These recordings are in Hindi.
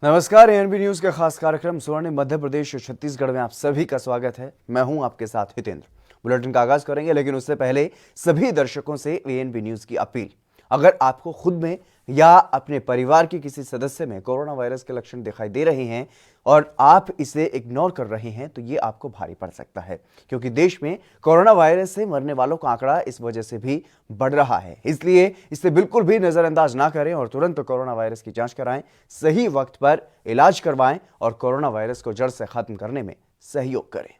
नमस्कार, एएनबी न्यूज के खास कार्यक्रम स्वर्णिम मध्य प्रदेश और छत्तीसगढ़ में आप सभी का स्वागत है। मैं हूं आपके साथ हितेंद्र। बुलेटिन का आगाज करेंगे, लेकिन उससे पहले सभी दर्शकों से एएनबी न्यूज की अपील। अगर आपको खुद में या अपने परिवार के किसी सदस्य में कोरोना वायरस के लक्षण दिखाई दे रहे हैं और आप इसे इग्नोर कर रहे हैं तो ये आपको भारी पड़ सकता है, क्योंकि देश में कोरोना वायरस से मरने वालों का आंकड़ा इस वजह से भी बढ़ रहा है। इसलिए इसे बिल्कुल भी नजरअंदाज ना करें और तुरंत कोरोना वायरस की जांच कराएं, सही वक्त पर इलाज करवाएं और कोरोना वायरस को जड़ से खत्म करने में सहयोग करें।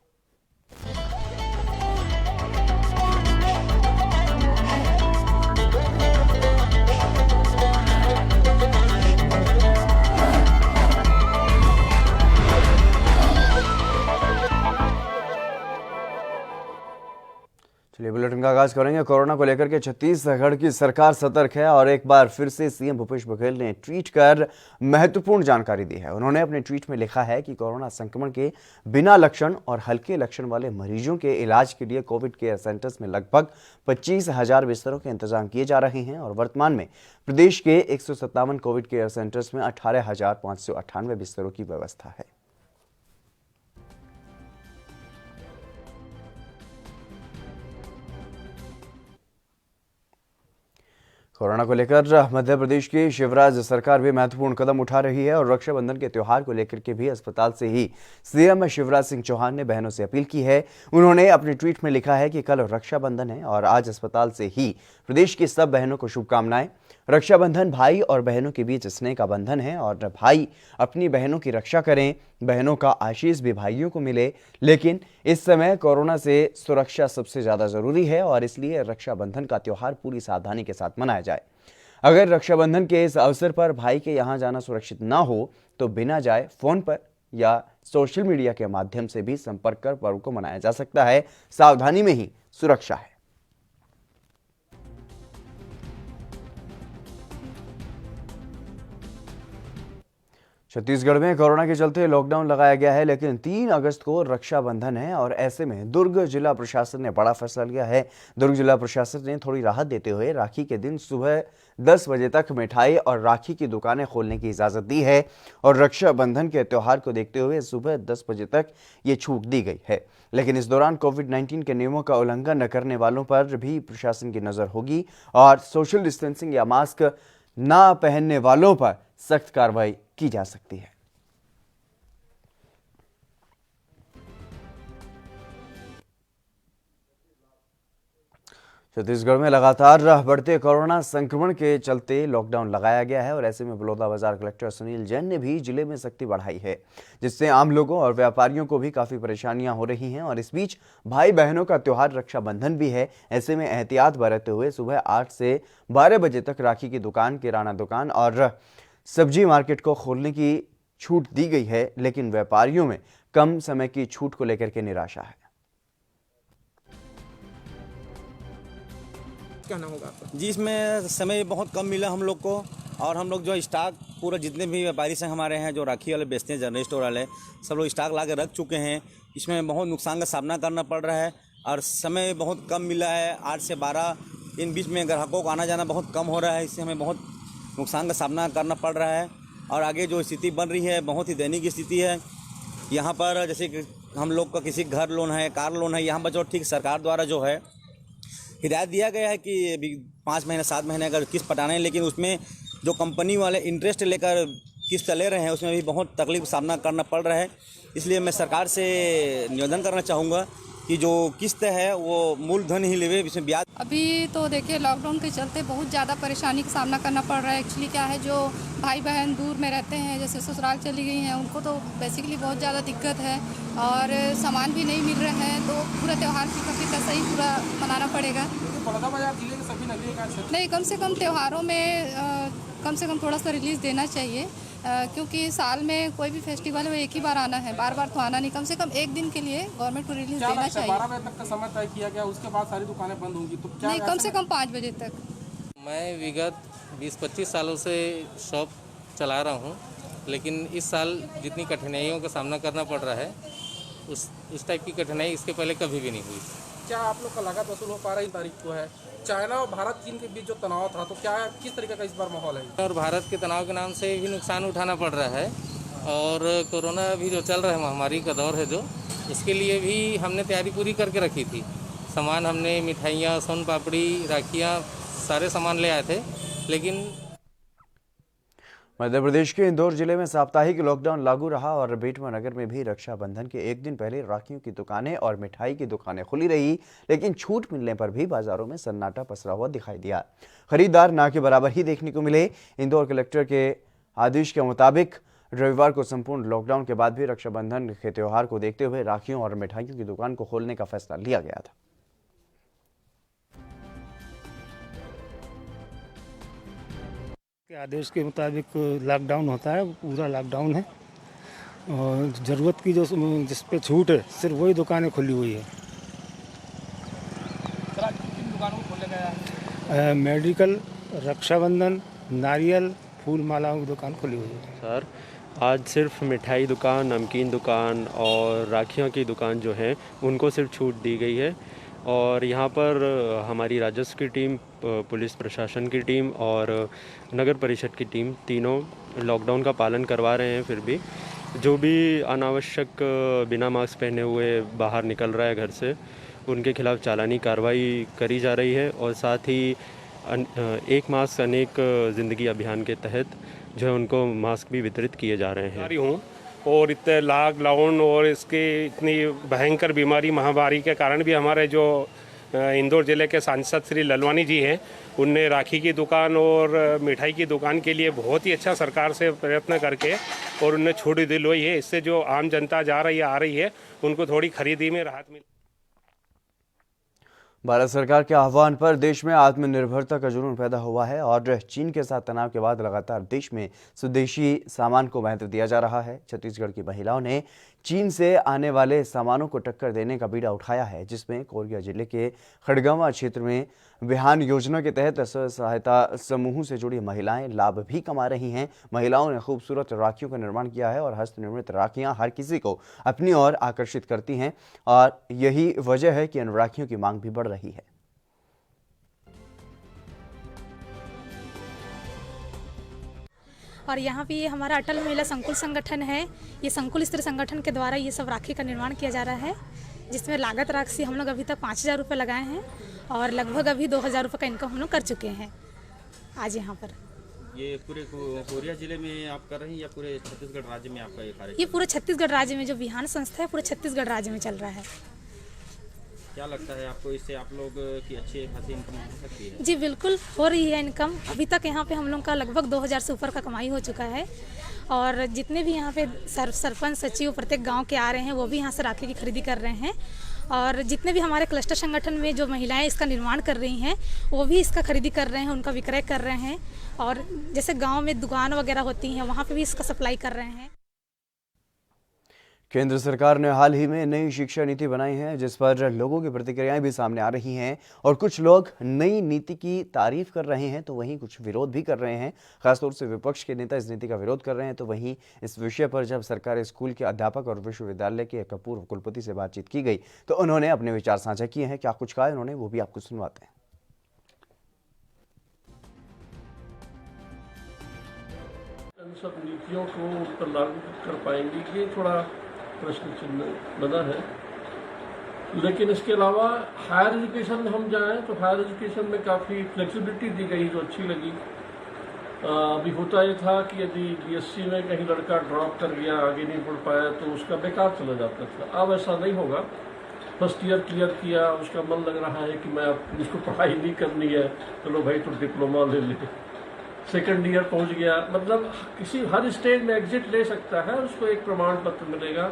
चलिए बुलेटिन का आगाज करेंगे। कोरोना को लेकर के छत्तीसगढ़ की सरकार सतर्क है और एक बार फिर से सीएम भूपेश बघेल ने ट्वीट कर महत्वपूर्ण जानकारी दी है। उन्होंने अपने ट्वीट में लिखा है कि कोरोना संक्रमण के बिना लक्षण और हल्के लक्षण वाले मरीजों के इलाज के लिए कोविड केयर सेंटर्स में लगभग 25,000 बिस्तरों के इंतजाम किए जा रहे हैं और वर्तमान में प्रदेश के 157 कोविड केयर सेंटर्स में 18,598 बिस्तरों की व्यवस्था है। कोरोना को लेकर मध्य प्रदेश की शिवराज सरकार भी महत्वपूर्ण कदम उठा रही है और रक्षाबंधन के त्योहार को लेकर के भी अस्पताल से ही सीएम शिवराज सिंह चौहान ने बहनों से अपील की है। उन्होंने अपने ट्वीट में लिखा है कि कल रक्षाबंधन है और आज अस्पताल से ही प्रदेश की सब बहनों को शुभकामनाएं। रक्षाबंधन भाई और बहनों के बीच स्नेह का बंधन है और भाई अपनी बहनों की रक्षा करें, बहनों का आशीष भी भाइयों को मिले। लेकिन इस समय कोरोना से सुरक्षा सबसे ज्यादा जरूरी है और इसलिए रक्षाबंधन का त्योहार पूरी सावधानी के साथ मनाया जाए। अगर रक्षाबंधन के इस अवसर पर भाई के यहां जाना सुरक्षित ना हो तो बिना जाए फोन पर या सोशल मीडिया के माध्यम से भी संपर्क कर पर्व को मनाया जा सकता है। सावधानी में ही सुरक्षा है। छत्तीसगढ़ में कोरोना के चलते लॉकडाउन लगाया गया है, लेकिन 3 अगस्त को रक्षाबंधन है और ऐसे में दुर्ग जिला प्रशासन ने बड़ा फैसला लिया है। दुर्ग जिला प्रशासन ने थोड़ी राहत देते हुए राखी के दिन सुबह 10 बजे तक मिठाई और राखी की दुकानें खोलने की इजाजत दी है और रक्षाबंधन के त्योहार को देखते हुए सुबह 10 बजे तक ये छूट दी गई है। लेकिन इस दौरान कोविड-19 के नियमों का उल्लंघन न करने वालों पर भी प्रशासन की नजर होगी और सोशल डिस्टेंसिंग या मास्क ना पहनने वालों पर सख्त कार्रवाई की जा सकती है। छत्तीसगढ़ में लगातार बढ़ते कोरोना संक्रमण के चलते लॉकडाउन लगाया गया है और ऐसे में बलौदाबाजार कलेक्टर सुनील जैन ने भी जिले में सख्ती बढ़ाई है, जिससे आम लोगों और व्यापारियों को भी काफी परेशानियां हो रही हैं। और इस बीच भाई बहनों का त्योहार रक्षाबंधन भी है। ऐसे में एहतियात बरतते हुए सुबह 8 से 12 बजे तक राखी की दुकान, किराना दुकान और सब्जी मार्केट को खोलने की छूट दी गई है, लेकिन व्यापारियों में कम समय की छूट को लेकर के निराशा है। कहना होगा आपका? जी, इसमें समय बहुत कम मिला हम लोग को और हम लोग जो स्टॉक पूरा जितने भी व्यापारी संघ हमारे हैं जो राखी वाले बेचते हैं, जनरल स्टोर वाले, सब लोग स्टॉक ला के रख चुके हैं। इसमें बहुत नुकसान का सामना करना पड़ रहा है और समय बहुत कम मिला है। 8 से 12 इन बीच में ग्राहकों को आना जाना बहुत कम हो रहा है। इससे हमें बहुत नुकसान का सामना करना पड़ रहा है और आगे जो स्थिति बन रही है बहुत ही दयनीय स्थिति है। यहाँ पर जैसे कि हम लोग का किसी घर लोन है, कार लोन है, यहाँ पर जो ठीक सरकार द्वारा जो है हिदायत दिया गया है कि अभी 5 महीने 7 महीने अगर किस्त पटाना है, लेकिन उसमें जो कंपनी वाले इंटरेस्ट लेकर किस्त ले रहे हैं उसमें भी बहुत तकलीफ का सामना करना पड़ रहा है। इसलिए मैं सरकार से निवेदन करना चाहूँगा कि जो किस्त है वो मूलधन ही लेवे, इसमें ब्याज। अभी तो देखिए लॉकडाउन के चलते बहुत ज़्यादा परेशानी का सामना करना पड़ रहा है। एक्चुअली क्या है, जो भाई बहन दूर में रहते हैं, जैसे ससुराल चली गई हैं, उनको तो बेसिकली बहुत ज़्यादा दिक्कत है और सामान भी नहीं मिल रहे हैं, तो पूरा त्यौहार की काफ़ी कैसा ही पूरा मनाना पड़ेगा। बलौदाबाजार जिले के सभी नगरीय नहीं, कम से कम त्योहारों में कम से कम थोड़ा सा रिलीज़ देना चाहिए, क्योंकि साल में कोई भी फेस्टिवल में एक ही बार आना है, बार बार तो आना नहीं। कम से कम एक दिन के लिए गवर्नमेंट को रिलीज देना चाहिए। 12 बजे तक का समय तय किया गया, उसके बाद सारी दुकानें बंद होंगी, तो क्या नहीं, कम से कम 5 बजे तक। मैं विगत 20-25 सालों से शॉप चला रहा हूँ, लेकिन इस साल जितनी कठिनाइयों का सामना करना पड़ रहा है उस टाइप की कठिनाई इसके पहले कभी भी नहीं हुई। क्या आप लोग का लागत वसूल हो पा रहा है? 3 तारीख को है। चाइना और भारत चीन के बीच जो तनाव था, तो क्या किस तरीके का इस बार माहौल है? और भारत के तनाव के नाम से भी नुकसान उठाना पड़ रहा है और कोरोना अभी जो चल रहा है, महामारी का दौर है जो, उसके लिए भी हमने तैयारी पूरी करके रखी थी। सामान हमने मिठाइयाँ, सोन पापड़ी, राखियाँ, सारे सामान ले आए थे। लेकिन मध्य प्रदेश के इंदौर जिले में साप्ताहिक लॉकडाउन लागू रहा और बेटवा नगर में भी रक्षाबंधन के एक दिन पहले राखियों की दुकानें और मिठाई की दुकानें खुली रही, लेकिन छूट मिलने पर भी बाजारों में सन्नाटा पसरा हुआ दिखाई दिया। खरीदार ना के बराबर ही देखने को मिले। इंदौर कलेक्टर के आदेश के मुताबिक रविवार को संपूर्ण लॉकडाउन के बाद भी रक्षाबंधन के त्योहार को देखते हुए राखियों और मिठाइयों की दुकान को खोलने का फैसला लिया गया था। के आदेश के मुताबिक लॉकडाउन होता है, पूरा लॉकडाउन है और ज़रूरत की जो जिस पे छूट है सिर्फ वही दुकानें खुली हुई है। किन दुकानों को खोला गया है? मेडिकल, रक्षाबंधन, नारियल, फूल मालाओं की दुकान खुली हुई है। सर, आज सिर्फ मिठाई दुकान, नमकीन दुकान और राखियों की दुकान जो है उनको सिर्फ छूट दी गई है। और यहाँ पर हमारी राजस्व की टीम, पुलिस प्रशासन की टीम और नगर परिषद की टीम तीनों लॉकडाउन का पालन करवा रहे हैं। फिर भी जो भी अनावश्यक बिना मास्क पहने हुए बाहर निकल रहा है घर से, उनके खिलाफ चालानी कार्रवाई करी जा रही है। और साथ ही एक मास्क अनेक ज़िंदगी अभियान के तहत जो है उनको मास्क भी वितरित किए जा रहे हैं। हूँ और इतने लॉकडाउन और इसकी इतनी भयंकर बीमारी महामारी के कारण भी हमारे जो इंदौर ज़िले के सांसद श्री ललवानी जी हैं, उनने राखी की दुकान और मिठाई की दुकान के लिए बहुत ही अच्छा सरकार से प्रयत्न करके और उनने छूट दिलवाई है। इससे जो आम जनता जा रही है, आ रही है, उनको थोड़ी खरीदी में राहत मिली। भारत सरकार के आह्वान पर देश में आत्मनिर्भरता का जुनून पैदा हुआ है और चीन के साथ तनाव के बाद लगातार देश में स्वदेशी सामान को महत्व दिया जा रहा है। छत्तीसगढ़ की महिलाओं ने चीन से आने वाले सामानों को टक्कर देने का बीड़ा उठाया है, जिसमें कोरिया जिले के खड़गवां क्षेत्र में बिहान योजना के तहत स्व सहायता समूह से जुड़ी महिलाएं लाभ भी कमा रही हैं। महिलाओं ने खूबसूरत राखियों का निर्माण किया है और हस्त निर्मित राखियां हर किसी को अपनी ओर आकर्षित करती हैं और यही वजह है कि इन राखियों की मांग भी बढ़ रही है। और यहाँ पे ये हमारा अटल महिला संकुल संगठन है। ये संकुल स्त्री संगठन के द्वारा ये सब राखी का निर्माण किया जा रहा है, जिसमें लागत राशि हम लोग अभी तक 5,000 रुपये लगाए हैं और लगभग अभी 2,000 रुपये का इनकम हम लोग कर चुके हैं आज यहाँ पर। ये पूरे कोरिया जिले में आप कर रहे हैं या पूरे छत्तीसगढ़ राज्य में आपका ये कार्य? ये पूरे छत्तीसगढ़ राज्य में जो बिहान संस्था है पूरे छत्तीसगढ़ राज्य में चल रहा है। क्या लगता है आपको, इससे आप लोग की अच्छी खासी इनकम हो सकती है? जी बिल्कुल हो रही है इनकम। अभी तक यहाँ पे हम लोग का लगभग 2,000 से ऊपर का कमाई हो चुका है और जितने भी यहाँ पे सरपंच सचिव प्रत्येक गांव के आ रहे हैं वो भी यहाँ से राखी की खरीदी कर रहे हैं और जितने भी हमारे क्लस्टर संगठन में जो महिलाएं इसका निर्माण कर रही हैं वो भी इसका खरीदी कर रहे हैं, उनका विक्रय कर रहे हैं और जैसे गाँव में दुकान वगैरह होती हैं वहाँ पर भी इसका सप्लाई कर रहे हैं। केंद्र सरकार ने हाल ही में नई शिक्षा नीति बनाई है, जिस पर लोगों की प्रतिक्रियाएं भी सामने आ रही हैं और कुछ लोग नई नीति की तारीफ कर रहे हैं तो वहीं कुछ विरोध भी कर रहे हैं। खासतौर से विपक्ष के नेता इस नीति का विरोध कर रहे हैं तो वहीं इस विषय पर जब सरकारी स्कूल के अध्यापक और विश्वविद्यालय के एक पूर्व कुलपति से बातचीत की गई तो उन्होंने अपने विचार साझा किए हैं। क्या कुछ कहा उन्होंने वो भी आपको सुनवाते हैं। सब नीतियों को पर लागू कर पाएंगे ये थोड़ा प्रश्न चिन्ह बना है, लेकिन इसके अलावा हायर एजुकेशन में हम जाएं तो हायर एजुकेशन में काफ़ी फ्लेक्सिबिलिटी दी गई जो अच्छी लगी। अभी होता ये था कि यदि बीएससी में कहीं लड़का ड्रॉप कर गया, आगे नहीं पढ़ पाया तो उसका बेकार चला जाता था। अब ऐसा नहीं होगा। फर्स्ट ईयर क्लियर किया, उसका मन लग रहा है कि मैं अब इसको पढ़ाई नहीं करनी है, चलो भाई तो डिप्लोमा ले ले। सेकेंड ईयर पहुंच गया, मतलब किसी हर स्टेज में एग्जिट ले सकता है, उसको एक प्रमाण पत्र मिलेगा,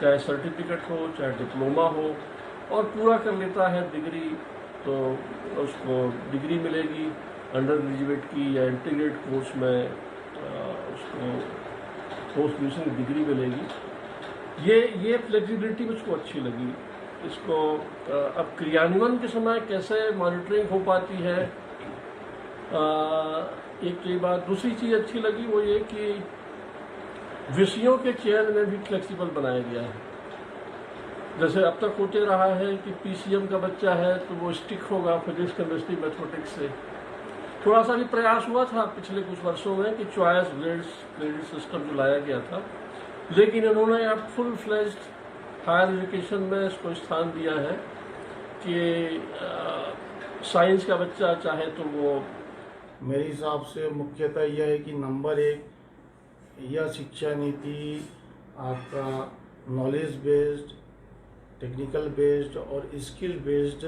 चाहे सर्टिफिकेट हो चाहे डिप्लोमा हो, और पूरा कर लेता है डिग्री तो उसको डिग्री मिलेगी अंडर ग्रेजुएट की या इंटीग्रेट कोर्स में उसको पोस्ट ग्रेजुएशन की डिग्री मिलेगी। ये फ्लेक्सिबिलिटी मुझको अच्छी लगी। इसको अब क्रियान्वयन के समय कैसे मॉनिटरिंग हो पाती है, एक तो ये बात। दूसरी चीज़ अच्छी लगी वो ये कि विषयों के चयन में भी फ्लेक्सिबल बनाया गया है। जैसे अब तक होते रहा है कि पीसीएम का बच्चा है तो वो स्टिक होगा फिजिक्स केमिस्ट्री मैथमेटिक्स से। थोड़ा सा भी प्रयास हुआ था पिछले कुछ वर्षों में कि चॉइस ग्रेड सिस्टम जो लाया गया था लेकिन इन्होंने अब फुल फ्लेज्ड हायर एजुकेशन में इसको स्थान दिया है कि साइंस का बच्चा चाहे तो वो। मेरे हिसाब से मुख्यतः यह है कि नंबर 1 यह शिक्षा नीति आपका नॉलेज बेस्ड, टेक्निकल बेस्ड और स्किल बेस्ड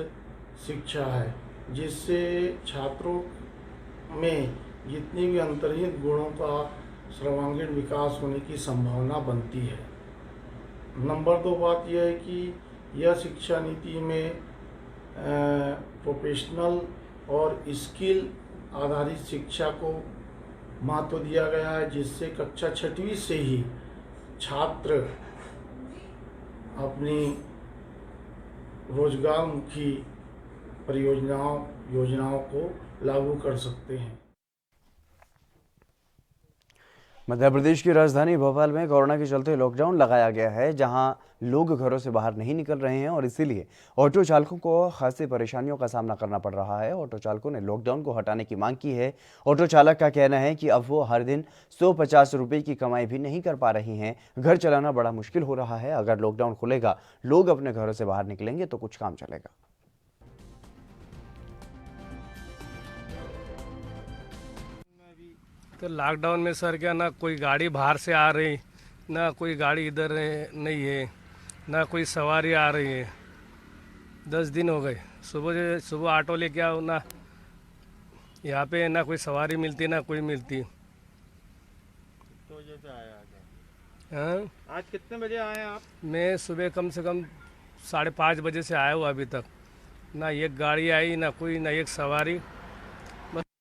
शिक्षा है, जिससे छात्रों में जितनी भी अंतर्निहित गुणों का सर्वांगीण विकास होने की संभावना बनती है। नंबर 2 बात यह है कि यह शिक्षा नीति में प्रोफेशनल और स्किल आधारित शिक्षा को महत्व दिया गया है, जिससे कक्षा 6वीं से ही छात्र अपनी रोजगारमुखी योजनाओं को लागू कर सकते हैं। मध्य प्रदेश की राजधानी भोपाल में कोरोना के चलते लॉकडाउन लगाया गया है, जहां लोग घरों से बाहर नहीं निकल रहे हैं और इसीलिए ऑटो चालकों को खासी परेशानियों का सामना करना पड़ रहा है। ऑटो चालकों ने लॉकडाउन को हटाने की मांग की है। ऑटो चालक का कहना है कि अब वो हर दिन 150 रुपये की कमाई भी नहीं कर पा रही हैं। घर चलाना बड़ा मुश्किल हो रहा है। अगर लॉकडाउन खुलेगा, लोग अपने घरों से बाहर निकलेंगे तो कुछ काम चलेगा। तो लॉकडाउन में सर क्या ना कोई गाड़ी बाहर से आ रही, ना कोई गाड़ी इधर नहीं है, ना कोई सवारी आ रही है। 10 दिन हो गए। सुबह ऑटो लेके आओ ना, यहाँ पे ना कोई सवारी मिलती ना कोई मिलती। तो वजह से आया हाँ, आज कितने बजे आए आप? मैं सुबह कम से कम 5:30 बजे से आया हूँ। अभी तक ना एक गाड़ी आई, ना कोई, ना एक सवारी।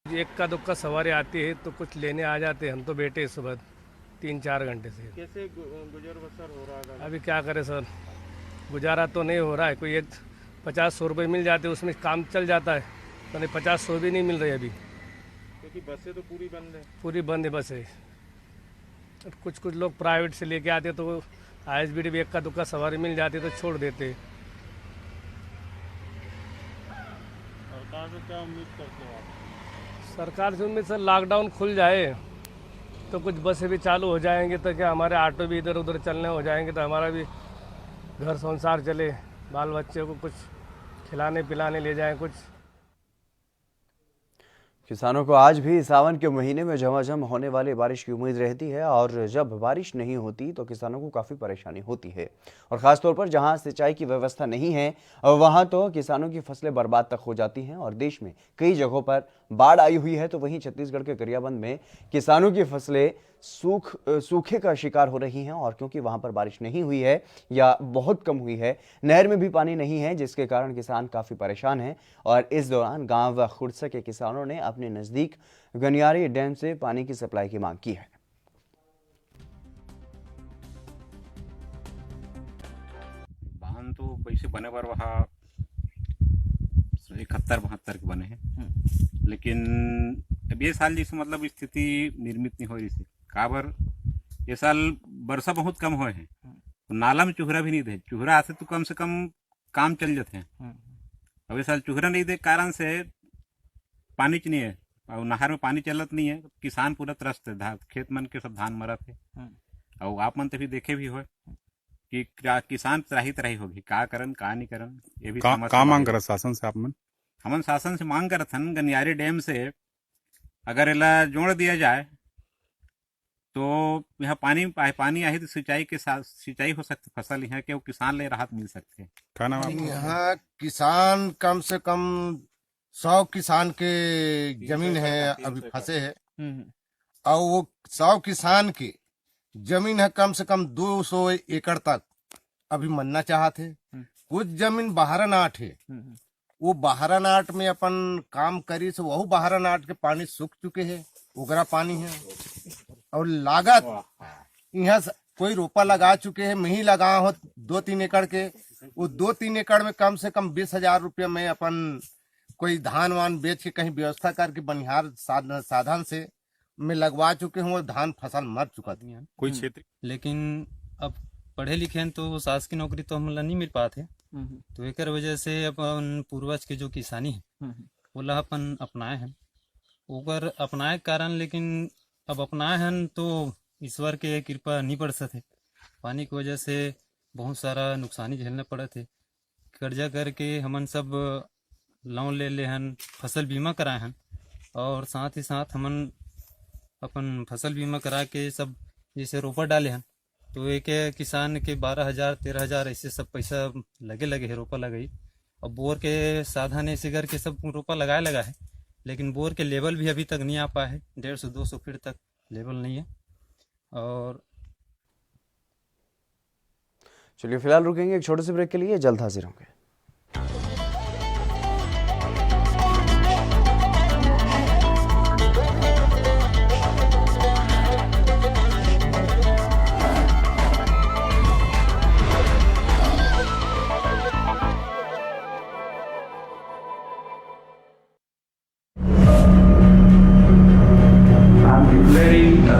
एक का दुक्का सवारी आती है तो कुछ लेने आ जाते हैं। हम तो बैठे सुबह 3-4 घंटे से। कैसे गुजर बसर हो रहा है? अभी क्या करें सर, गुजारा तो नहीं हो रहा है। कोई 50-100 रुपये मिल जाते, उसमें काम चल जाता है। तो नहीं 50-100 भी नहीं मिल रही अभी, क्योंकि बसें तो पूरी बंद है। पूरी बंद है बसें। कुछ लोग प्राइवेट से लेके आते तो ISBD भी एक का दुक्का सवारी मिल जाती तो छोड़ देते। सरकार से क्या उम्मीद करते हो आप? सरकार से उम्मीद सर लॉकडाउन खुल जाए तो कुछ बसें भी चालू हो जाएंगे, तो क्या हमारे ऑटो भी इधर उधर चलने हो जाएंगे, तो हमारा भी घर संसार चले, बाल बच्चे को कुछ खिलाने पिलाने ले जाएं कुछ। किसानों को आज भी सावन के महीने में झमाझम होने वाली बारिश की उम्मीद रहती है और जब बारिश नहीं होती तो किसानों को काफ़ी परेशानी होती है। और ख़ासतौर पर जहां सिंचाई की व्यवस्था नहीं है वहां तो किसानों की फसलें बर्बाद तक हो जाती हैं और देश में कई जगहों पर बाढ़ आई हुई है। तो वहीं छत्तीसगढ़ के गरियाबंद में किसानों की फसलें सूखे का शिकार हो रही हैं और क्योंकि वहां पर बारिश नहीं हुई है या बहुत कम हुई है, नहर में भी पानी नहीं है, जिसके कारण किसान काफ़ी परेशान हैं। और इस दौरान गांव खुर्सा के किसानों ने अपने नज़दीक गनियारी डैम से पानी की सप्लाई की मांग की है। बांध तो वैसे बने पर वहाँ 71-72 के बने हैं, लेकिन अब ये साल जैसे मतलब स्थिति निर्मित नहीं हो रही है। काबर ये साल वर्षा बहुत कम हुए हैं, तो नाला में चूहरा भी नहीं दे। चूहरा आते तो कम से कम काम चल जाते हैं। अब ये साल चूहरा नहीं दे कारण से पानी च नहीं है और नहर में पानी चलत नहीं है। किसान पूरा त्रस्त है, खेत मन के सब धान मरत है। और आप मन तभी देखे भी हो कि किसान त्राही होगी, का करन का नहीं करन। ये भी का मांग करत शासन से? आप मन हमन शासन से मांग करत हन गनियारी डैम से अगर एला जोड़ दिया जाए तो यहाँ पानी आही तो सिंचाई के साथ सिंचाई हो सकती, फसल यहाँ के किसान ले राहत मिल सकते हैं। यहाँ किसान कम से कम 100 किसान के जमीन है अभी फंसे है, और वो 100 किसान की जमीन है कम से कम 200 एकड़ तक अभी मनना चाहते हैं। कुछ जमीन बहारानाट है, वो बहारानाट में अपन काम करी से वह बहारानाट के पानी सूख चुके हैं, उगरा पानी है। और लागत यहाँ कोई रोपा लगा चुके हैं, मैं ही लगा हो 2-3 एकड़ के, वो 2-3 एकड़ में कम से कम 20,000 रुपया में अपन कोई धान वान बेच के कहीं व्यवस्था करके बनिहार साधन से में लगवा चुके हूँ। धान फसल मर चुका था कोई क्षेत्र, लेकिन अब पढ़े लिखे हैं तो शासकीय नौकरी तो हमला नहीं मिल पाते। तो एक वजह से अपन पूर्वज के जो किसानी है वो अपन अपनाए हैं, ओकर अपनाए कारण, लेकिन अब अपनाए हैं तो ईश्वर के कृपा नहीं बढ़ सके। पानी की वजह से बहुत सारा नुकसानी झेलने पड़े थे। कर्जा करके हमन सब लोन ले हन, फसल बीमा कराए हन और साथ ही साथ हमन अपन फसल बीमा करा के सब जैसे रोपा डाले हैं तो एक किसान के 12,000 13,000 ऐसे सब पैसा लगे है रोपा लगाई। अब बोर के साधन ऐसे करके सब रोपा लगा है, लेकिन बोर के लेवल भी अभी तक नहीं आ पाया है। 150-200 फीट तक लेवल नहीं है। और चलिए फिलहाल रुकेंगे एक छोटे से ब्रेक के लिए, जल्द हाजिर होंगे।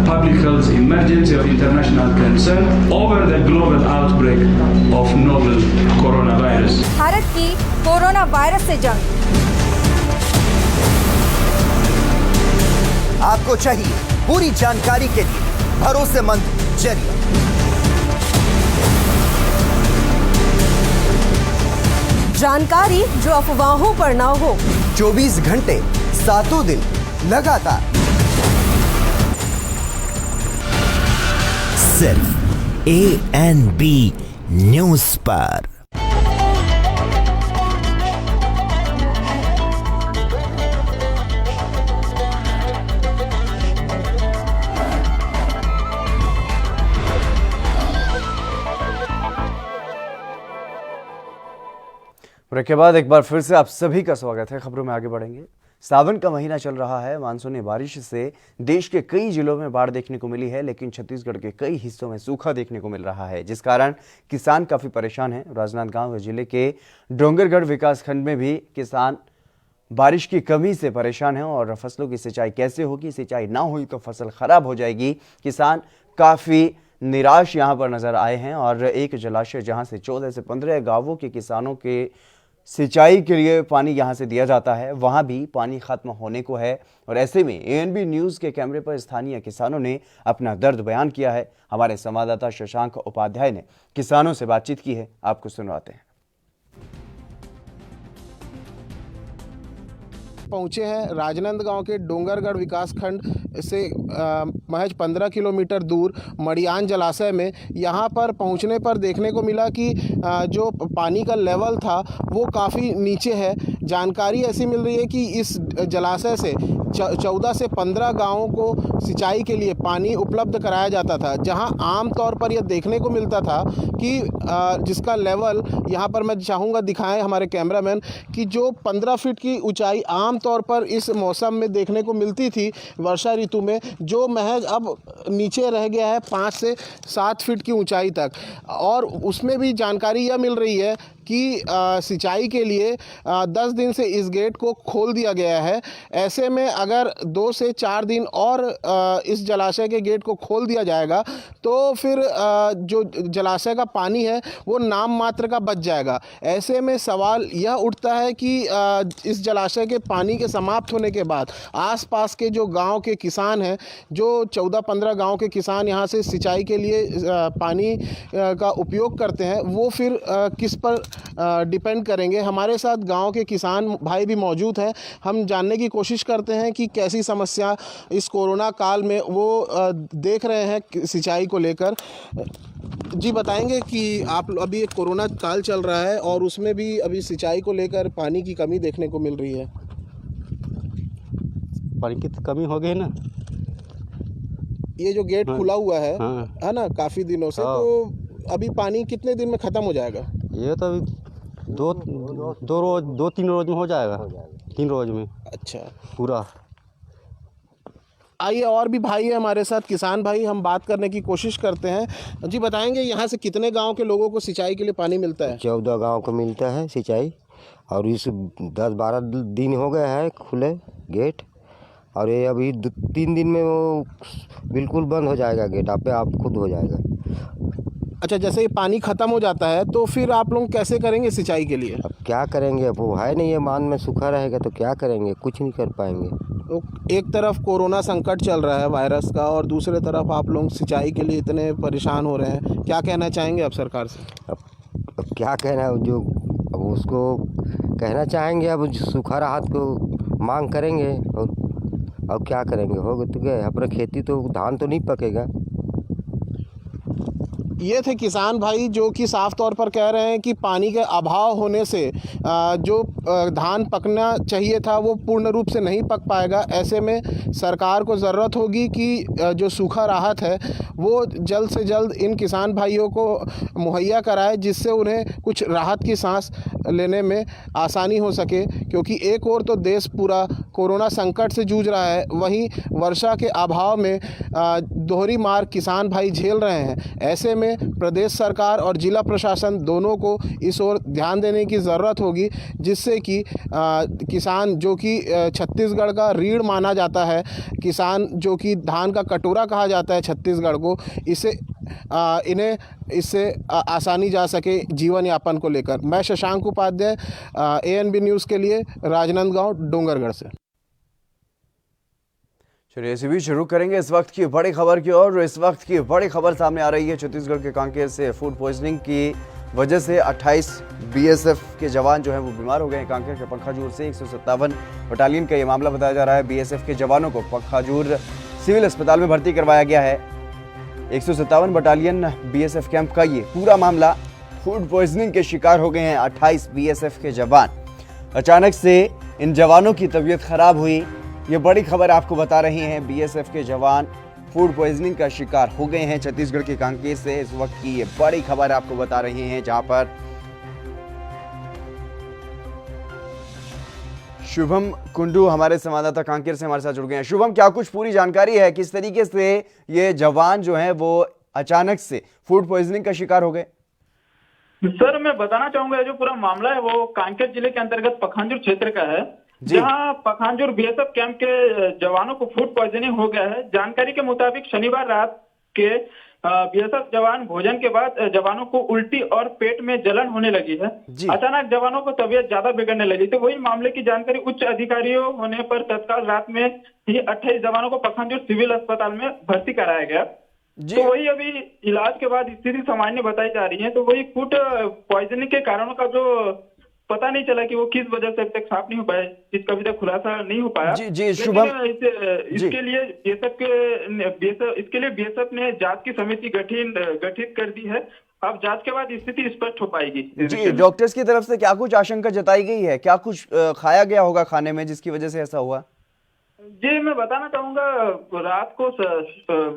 Public health emergency of international concern over the global outbreak of novel coronavirus. Bharat की कोरोना वायरस से जंग। आपको चाहिए पूरी जानकारी के लिए भरोसेमंद जरिया। जानकारी जो अफवाहों पर ना हो। 24 घंटे 7 दिन लगातार सिर्फ ANB न्यूज पर। ब्रेक के बाद एक बार फिर से आप सभी का स्वागत है। खबरों में आगे बढ़ेंगे। सावन का महीना चल रहा है। मानसूनी बारिश से देश के कई जिलों में बाढ़ देखने को मिली है, लेकिन छत्तीसगढ़ के कई हिस्सों में सूखा देखने को मिल रहा है, जिस कारण किसान काफी परेशान हैं। राजनांदगांव जिले के डोंगरगढ़ विकासखंड में भी किसान बारिश की कमी से परेशान हैं और फसलों की सिंचाई कैसे होगी, सिंचाई ना हुई तो फसल खराब हो जाएगी। किसान काफी निराश यहाँ पर नजर आए हैं और एक जलाशय जहाँ से 14 से 15 गांवों के किसानों के सिंचाई के लिए पानी यहां से दिया जाता है, वहां भी पानी खत्म होने को है। और ऐसे में ANB न्यूज़ के कैमरे पर स्थानीय किसानों ने अपना दर्द बयान किया है। हमारे संवाददाता शशांक उपाध्याय ने किसानों से बातचीत की है, आपको सुनवाते हैं। पहुंचे हैं राजनांदगांव के डोंगरगढ़ विकासखंड से महज 15 किलोमीटर दूर मड़ियान जलाशय में। यहां पर पहुंचने पर देखने को मिला कि जो पानी का लेवल था वो काफ़ी नीचे है। जानकारी ऐसी मिल रही है कि इस जलाशय से 14 से 15 गांवों को सिंचाई के लिए पानी उपलब्ध कराया जाता था, जहां आम तौर पर यह देखने को मिलता था कि जिसका लेवल यहां पर मैं चाहूँगा दिखाएं हमारे कैमरामैन कि जो 15 फीट की ऊंचाई आम तौर पर इस मौसम में देखने को मिलती थी वर्षा ऋतु में, जो महज अब नीचे रह गया है 5 से 7 फीट की ऊंचाई तक। और उसमें भी जानकारी यह मिल रही है कि सिंचाई के लिए 10 दिन से इस गेट को खोल दिया गया है। ऐसे में अगर 2 से 4 दिन और इस जलाशय के गेट को खोल दिया जाएगा तो फिर जो जलाशय का पानी है वो नाम मात्र का बच जाएगा। ऐसे में सवाल यह उठता है कि इस जलाशय के पानी के समाप्त होने के बाद आसपास के जो गांव के किसान हैं, जो 14-15 गांव के किसान यहाँ से सिंचाई के लिए पानी का उपयोग करते हैं, वो फिर किस पर डिपेंड करेंगे। हमारे साथ गांव के किसान भाई भी मौजूद हैं। हम जानने की कोशिश करते हैं कि कैसी समस्या इस कोरोना काल में वो देख रहे हैं सिंचाई को लेकर। जी बताएंगे कि आप अभी एक कोरोना काल चल रहा है और उसमें भी अभी सिंचाई को लेकर पानी की कमी देखने को मिल रही है। पानी की तो कमी हो गई ना। ये जो गेट खुला हुआ है है ना काफ़ी दिनों से, तो अभी पानी कितने दिन में ख़त्म हो जाएगा? ये तो अभी 2-3 रोज में हो जाएगा, 3 रोज में। अच्छा, पूरा। आइए और भी भाई है हमारे साथ, किसान भाई, हम बात करने की कोशिश करते हैं। जी बताएंगे यहाँ से कितने गांव के लोगों को सिंचाई के लिए पानी मिलता है? 14 गांव को मिलता है सिंचाई, और इस 10-12 दिन हो गए हैं खुले गेट, और ये अभी 3 दिन में वो बिल्कुल बंद हो जाएगा गेट, आप खुद हो जाएगा। अच्छा, जैसे ये पानी ख़त्म हो जाता है तो फिर आप लोग कैसे करेंगे सिंचाई के लिए? अब क्या करेंगे, अब वो है नहीं है, मान में सूखा रहेगा तो क्या करेंगे, कुछ नहीं कर पाएंगे। एक तरफ कोरोना संकट चल रहा है वायरस का, और दूसरे तरफ आप लोग सिंचाई के लिए इतने परेशान हो रहे हैं, क्या कहना चाहेंगे आप सरकार से? अब क्या कहना है, जो अब उसको कहना चाहेंगे, अब सूखा राहत को मांग करेंगे, और अब क्या करेंगे, हो तो गए अपना खेती, तो धान तो नहीं पकेगा। ये थे किसान भाई जो कि साफ तौर पर कह रहे हैं कि पानी के अभाव होने से जो धान पकना चाहिए था वो पूर्ण रूप से नहीं पक पाएगा। ऐसे में सरकार को ज़रूरत होगी कि जो सूखा राहत है वो जल्द से जल्द इन किसान भाइयों को मुहैया कराए, जिससे उन्हें कुछ राहत की सांस लेने में आसानी हो सके, क्योंकि एक ओर तो देश पूरा कोरोना संकट से जूझ रहा है, वहीं वर्षा के अभाव में दोहरी मार किसान भाई झेल रहे हैं। ऐसे में प्रदेश सरकार और जिला प्रशासन दोनों को इस ओर ध्यान देने की ज़रूरत होगी, जिससे कि किसान जो कि छत्तीसगढ़ का रीढ़ माना जाता है, किसान जो कि धान का कटोरा कहा जाता है छत्तीसगढ़ को, इन्हें इससे आसानी जा सके जीवन यापन को लेकर। मैं शशांक उपाध्याय, ANB न्यूज़ के लिए, राजनांदगांव, डोंगरगढ़ से। चलिए इसी बीच शुरू करेंगे इस वक्त की बड़ी खबर की ओर। इस वक्त की बड़ी खबर सामने आ रही है छत्तीसगढ़ के कांकेर से। फूड पॉइजनिंग की वजह से 28 BSF के जवान जो हैं वो बीमार हो गए हैं। कांकेर के पंखाजूर से 157 बटालियन का ये मामला बताया जा रहा है। BSF के जवानों को पंखाजूर सिविल अस्पताल में भर्ती करवाया गया है। 157 बटालियन BSF कैंप का ये पूरा मामला, फूड पॉइजनिंग के शिकार हो गए हैं 28 BSF के जवान। अचानक से इन जवानों की तबीयत खराब हुई, ये बड़ी खबर आपको बता रही हैं। BSF के जवान फूड पॉइजनिंग का शिकार हो गए हैं छत्तीसगढ़ के कांकेर से। इस वक्त की ये बड़ी खबर आपको बता रही हैं, जहां पर शुभम कुंडू हमारे संवाददाता कांकेर से हमारे साथ जुड़ गए हैं। शुभम, क्या कुछ पूरी जानकारी है किस तरीके से ये जवान जो हैं वो अचानक से फूड पॉइजनिंग का शिकार हो गए? सर, मैं बताना चाहूंगा जो पूरा मामला है वो कांकेर जिले के अंतर्गत पखांजूर क्षेत्र का है, जहां पखांजूर BSF कैंप के जवानों को फूड पॉइजनिंग हो गया है। जानकारी के मुताबिक शनिवार रात के BSF जवान भोजन के बाद जवानों को उल्टी और पेट में जलन होने लगी है। अचानक जवानों को तबीयत ज्यादा बिगड़ने लगी, तो वही मामले की जानकारी उच्च अधिकारियों होने पर तत्काल रात में ही 28 जवानों को पखांजूर सिविल अस्पताल में भर्ती कराया गया। तो वही अभी इलाज के बाद स्थिति सामान्य बताई जा रही है। तो वही फूड पॉइजनिंग के कारणों का जो पता नहीं चला कि वो किस वजह से अब तक साफ नहीं हो पाया, इसका अभी तक खुलासा नहीं हो पाया। जी शुभम, इसके लिए BSF ने जांच की समिति गठित कर दी है। अब जांच के बाद स्थिति स्पष्ट हो पाएगी। जी, डॉक्टर्स की तरफ से क्या कुछ आशंका जताई गई है? क्या कुछ खाया गया होगा खाने में जिसकी वजह से ऐसा हुआ? जी, मैं बताना चाहूंगा, रात को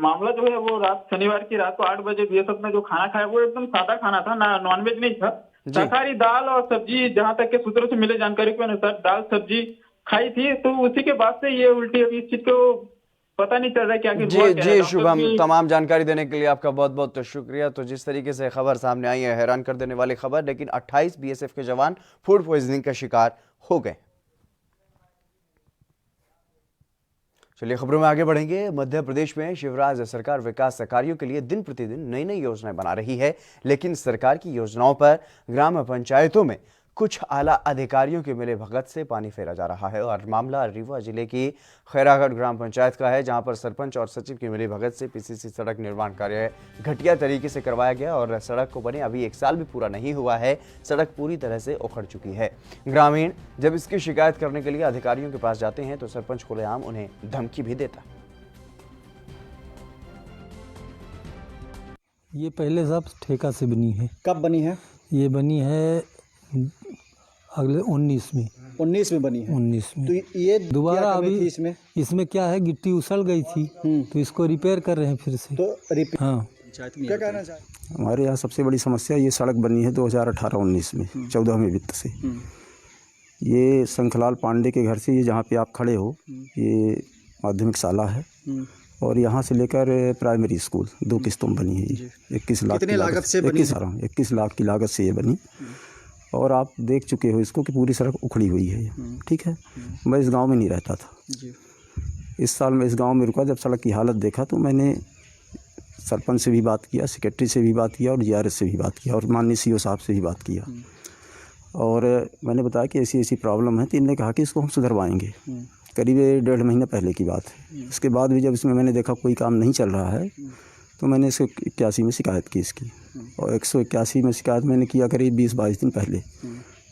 मामला जो है वो शनिवार की रात को 8 बजे BSF ने जो खाना खाया वो एकदम सादा खाना था, ना नॉनवेज नहीं था, शाकाहारी दाल और सब्जी। जहां तक के सूत्रों से मिले जानकारी के अनुसार दाल सब्जी खाई थी, तो उसी के बाद से ये उल्टी, अभी इस चीज को पता नहीं चल रहा है क्या जी शुभम, तमाम जानकारी देने के लिए आपका बहुत बहुत शुक्रिया। तो जिस तरीके से खबर सामने आई है, हैरान कर देने वाली खबर, लेकिन 28 BSF के जवान फूड पॉइजनिंग का शिकार हो गए। चलिए खबरों में आगे बढ़ेंगे। मध्य प्रदेश में शिवराज सरकार विकास कार्यों के लिए दिन प्रतिदिन नई नई योजनाएं बना रही है, लेकिन सरकार की योजनाओं पर ग्राम पंचायतों में कुछ आला अधिकारियों के मिले भगत से पानी फेरा जा रहा है। और मामला रीवा जिले की खैरागढ़ ग्राम पंचायत का है, जहां पर सरपंच और सचिव की मिली भगत से PCC सड़क निर्माण कार्य घटिया तरीके से करवाया गया और सड़क को बने अभी 1 साल भी पूरा नहीं हुआ है, सड़क पूरी तरह से उखड़ चुकी है। ग्रामीण जब इसकी शिकायत करने के लिए अधिकारियों के पास जाते हैं तो सरपंच खुलेआम उन्हें धमकी भी देता। ये पहले सब ठेका से बनी है। कब बनी है? ये बनी है अगले 19 में बनी है। 19 में। तो ये दोबारा अभी इसमें क्या है, गिट्टी उछल गई थी तो इसको रिपेयर कर रहे हैं फिर से। तो हाँ, क्या कहना चाहिए? हमारे यहाँ सबसे बड़ी समस्या ये सड़क बनी है 2018-19 में, 14वें वित्त से। ये शंखलाल पांडे के घर से, ये जहाँ पे आप खड़े हो, ये माध्यमिक शाला है और यहाँ से लेकर प्राइमरी स्कूल 2 किस्तों में बनी है। ये 21 लाख की लागत से बनी, 21 लाख की लागत से ये बनी। और आप देख चुके हो इसको कि पूरी सड़क उखड़ी हुई है। ठीक है, मैं इस गांव में नहीं रहता था, इस साल मैं इस गांव में रुका। जब सड़क की हालत देखा तो मैंने सरपंच से भी बात किया, सेक्रेटरी से भी बात किया और GRS से भी बात किया और माननीय CO साहब से भी बात किया। और मैंने बताया कि ऐसी ऐसी प्रॉब्लम है, तो इन्होंने कहा कि इसको हम सुधरवाएंगे। करीब 1.5 महीना पहले की बात है। उसके बाद भी जब इसमें मैंने देखा कोई काम नहीं चल रहा है तो मैंने 181 में शिकायत की इसकी, और 181 में शिकायत मैंने किया करीब 20-22 दिन पहले।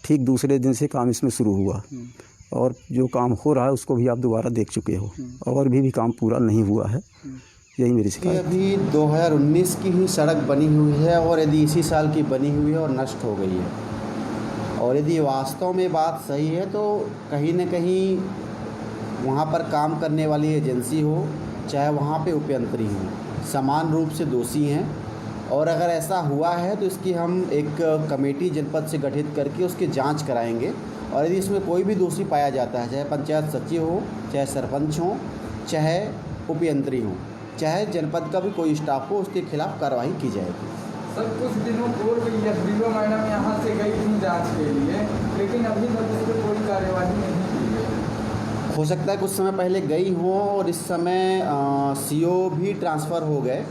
ठीक दूसरे दिन से काम इसमें शुरू हुआ, और जो काम हो रहा है उसको भी आप दोबारा देख चुके हो, और भी काम पूरा नहीं हुआ है। यही मेरी शिकायत। अभी 2019 की ही सड़क बनी हुई है, और यदि इसी साल की बनी हुई है और नष्ट हो गई है, और यदि वास्तव में बात सही है तो कहीं न कहीं वहाँ पर काम करने वाली एजेंसी हो, चाहे वहाँ पे उपयंत्री हो, समान रूप से दोषी हैं। और अगर ऐसा हुआ है तो इसकी हम एक कमेटी जनपद से गठित करके उसकी जांच कराएंगे, और यदि इसमें कोई भी दोषी पाया जाता है, चाहे पंचायत सचिव हो, चाहे सरपंच हो, चाहे उपयंत्री हो, चाहे जनपद का भी कोई स्टाफ हो, उसके खिलाफ कार्रवाई की जाएगी। सर, कुछ दिनों पूर्व एसडीओ मैडम यहाँ से गई थी जांच के लिए, लेकिन अभी तक इस पर कोई कार्यवाही नहीं की गई। हो सकता है कुछ समय पहले गई हो, और इस समय सीओ भी ट्रांसफ़र हो गए,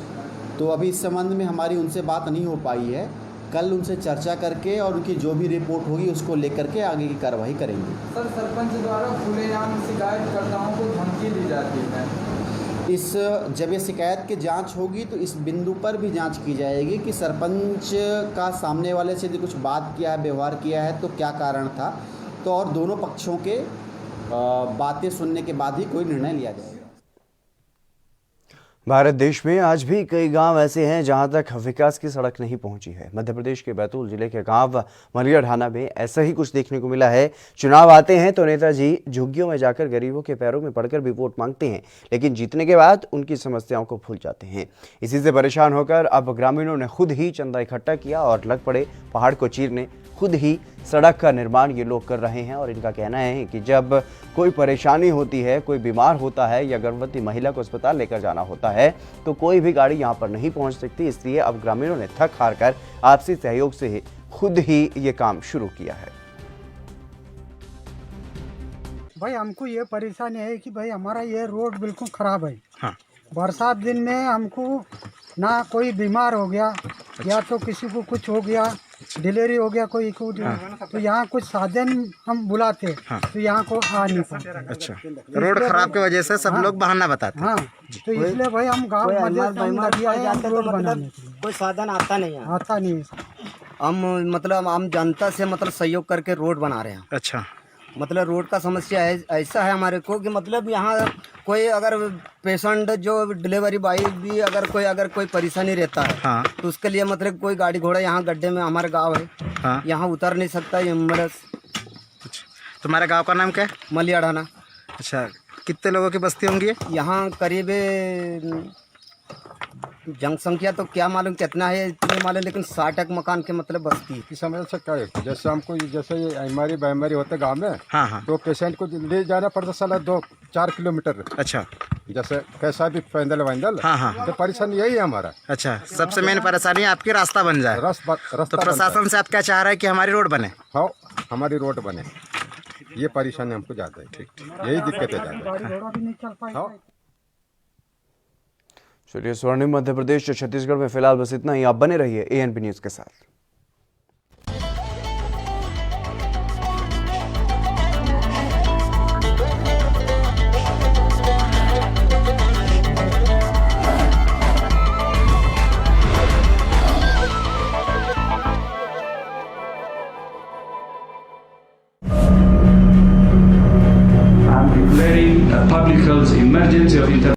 तो अभी इस संबंध में हमारी उनसे बात नहीं हो पाई है। कल उनसे चर्चा करके और उनकी जो भी रिपोर्ट होगी उसको लेकर के आगे की कार्रवाई करेंगे। सर, सरपंच द्वारा खुलेआम शिकायतकर्ताओं को धमकी दी जाती है। जब ये शिकायत की जांच होगी तो इस बिंदु पर भी जांच की जाएगी कि सरपंच का सामने वाले से यदि कुछ बात किया है, व्यवहार किया है, तो क्या कारण था, तो और दोनों पक्षों के बातें सुनने के बाद ही कोई निर्णय लिया जाएगा। भारत देश में आज भी कई गांव ऐसे हैं जहां तक विकास की सड़क नहीं पहुंची है। मध्य प्रदेश के बैतूल जिले के गांव मलिया ढाना में ऐसा ही कुछ देखने को मिला है। चुनाव आते हैं तो नेताजी झुग्गियों में जाकर गरीबों के पैरों में पड़कर भी वोट मांगते हैं, लेकिन जीतने के बाद उनकी समस्याओं को भूल जाते हैं। इसी से परेशान होकर अब ग्रामीणों ने खुद ही चंदा इकट्ठा किया और लग पड़े पहाड़ को चीरने। खुद ही सड़क का निर्माण ये लोग कर रहे हैं, और इनका कहना है कि जब कोई परेशानी होती है, कोई बीमार होता है या गर्भवती महिला को अस्पताल लेकर जाना होता है तो कोई भी गाड़ी यहाँ पर नहीं पहुँच सकती। इसलिए अब ग्रामीणों ने थक हार कर आपसी सहयोग से खुद ही ये काम शुरू किया है। भाई, हमको ये परेशानी है कि भाई हमारा ये रोड बिल्कुल खराब है। हाँ। बरसात दिन में हमको ना कोई बीमार हो गया या तो किसी को कुछ हो गया, डिलीवरी हो गया कोई को, तो यहाँ कुछ साधन हम बुलाते तो यहाँ को आ नहीं पाते। अच्छा, रोड खराब की वजह से सब लोग बहाना बताते। हाँ, तो इसलिए भाई हम गाँव रोड बनाने कोई साधन आता नहीं है। आता नहीं। हम मतलब आम जनता से मतलब सहयोग करके रोड बना रहे हैं। अच्छा, मतलब रोड का समस्या है, ऐसा है हमारे को कि मतलब यहाँ कोई अगर पेशेंट जो डिलीवरी बॉय भी अगर कोई परेशानी रहता है, हाँ, तो उसके लिए मतलब कोई गाड़ी घोड़ा यहाँ गड्ढे में हमारा गांव है, हाँ, यहाँ उतर नहीं सकता एम्बुलेंस। अच्छा, तुम्हारे गांव का नाम क्या है? मलिया ढाना। अच्छा, कितने लोगों की बस्ती होंगी यहाँ? करीब जनसंख्या तो क्या मालूम कितना है, इतने मालूम, लेकिन 60 मकान के मतलब बस्ती की समझ सकता है। जैसे हमको जैसे बीमारी होते गांव में, हाँ हाँ, तो पेशेंट को ले जाना पड़ता साला 2-4 किलोमीटर। अच्छा, जैसे कैसा भी पैदल वैदल, हाँ हाँ, तो परेशानी यही है हमारा। अच्छा, सबसे मेन परेशानी आपकी रास्ता बन जाए। तो प्रशासन से आप क्या चाह रहे हैं कि हमारी रोड बने? हाँ, हमारी रोड बने, ये परेशानी हमको ज्यादा है। ठीक, यही दिक्कत है ज्यादा। चलिए, स्वर्णिम मध्य प्रदेश छत्तीसगढ़ में फिलहाल बस इतना ही। आप बने रहिए ANP न्यूज के साथ। I'm declaring a public health emergency of